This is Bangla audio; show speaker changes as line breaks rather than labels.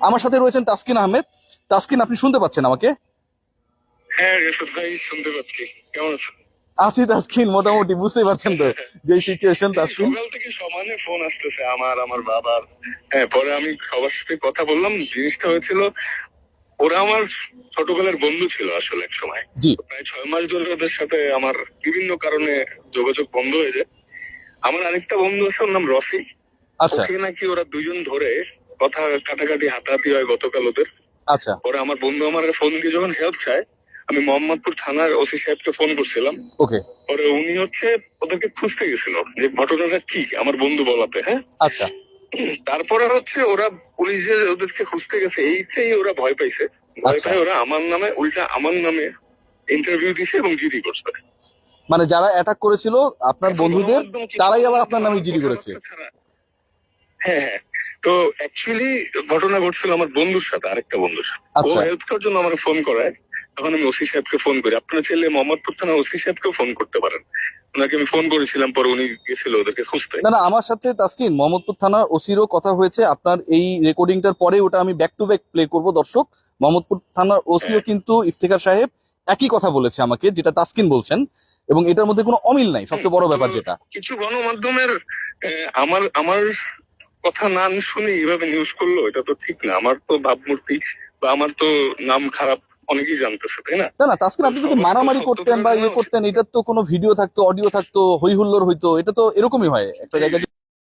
আমার সাথে রয়েছেন তাসকিন আহমেদ। তাসকিন, আপনি শুনতে পাচ্ছেন আমাকে?
হ্যাঁ রেশাদ ভাই, শুনতে পাচ্ছি। কেমন আছেন?
আছি তাসকিন, মোটামুটি বুঝতেই পারছেন তো যে সিচুয়েশন।
এই
তাসকিন,
সকাল থেকে সমানে ফোন আসতেছে আমার বাবার। হ্যাঁ, পরে আমি সবার সাথে কথা বললাম। জিনিসটা হয়েছিল, ওরা আমার ছোটবেলার বন্ধু ছিল আসলে এক সময়।
জি
প্রায় 6 মাস ধরে ওদের সাথে আমার বিভিন্ন কারণে যোগাযোগ বন্ধ হয়ে যায়। আমার আরেকটা বন্ধু আছে, ওর নাম রফি।
আচ্ছা
ওকে নাকি ওরা দুজন ধরে কথা কাটাকাটি হাতাহাতি হয় গতকাল ওদের।
আচ্ছা।
পরে আমার বন্ধু আমার ফোন দিয়ে যখন হেল্প চায়, আমি মোহাম্মদপুর থানার ওসি সাহেবকে ফোন করছিলাম।
ওকে।
পরে উনি ওদেরকে খুঁজতে গেছিল যে ঘটনাটা কি, আমার বন্ধু বলাতে। হ্যাঁ,
আচ্ছা,
তারপরে ওরা পুলিশ যে ওদেরকে খুঁজতে গেছে, এইটাই ওরা ভয় পাইছে। ভয়
আচ্ছা।
পায় ওরা আমার নামে ইন্টারভিউ দিছে এবং জিডি করছে।
মানে যারা অ্যাটাক করেছিল আপনার
এখন
বন্ধুদের,
গণমাধ্যম কি
তারাই
করবে?
আবার আপনার নামে
আমার
জিডি করেছে?
কথাবার্তা ছাড়া। হ্যাঁ হ্যাঁ। তো অ্যাকচুয়ালি ঘটনা ঘটছিল আমার বন্ধুর সাথে, আরেকটা বন্ধুর সাথে। ও
আচ্ছা।
হেল্প করার জন্য আমার ফোন করায়। তখন আমি ওসি সাহেবকে ফোন করি। আপনারা চাইলে মোহাম্মদপুর থানা ওসি সাহেবকেও ফোন করতে পারেন। ওনাকে আমি ফোন করেছিলাম, পরে উনি গেছিল ওদেরকে খুঁজতে।
না না, আমার সাথে তাসকিন মোহাম্মদপুর থানার ওসিরও কথা হয়েছে। আপনার এই রেকর্ডিংটার পরে ওটা আমি ব্যাক টু ব্যাক প্লে করব দর্শক। মোহাম্মদপুর থানার ওসিও
হ্যাঁ,
কিন্তু ইফতেখার সাহেব একই কথা বলেছে আমাকে, যেটা তাসকিন বলছেন, এবং এটার মধ্যে কোনো অমিল নাই, সবচেয়ে বড়
তো
ব্যাপার যেটা।
কিছু গণমাধ্যমের আমার আমার কথা না শুনে এইভাবে নিউজ করলো, এটা তো ঠিক না। আমার তো ভাবমূর্তি বা আমার তো নাম খারাপ অনেকেই জানতেছে, তাই না?
না না তাসকিন,
তো
আপনি যদি
সবার তো
মারামারি করতেন
সত্যতা
বা
জানা
ইয়ে
উচিত।
করতেন, এটার তো কোনো ভিডিও থাকতো, অডিও থাকতো, হই হুল্লোড় হইতো, এটা তো এরকমই হয় একটা
এই
জায়গায়।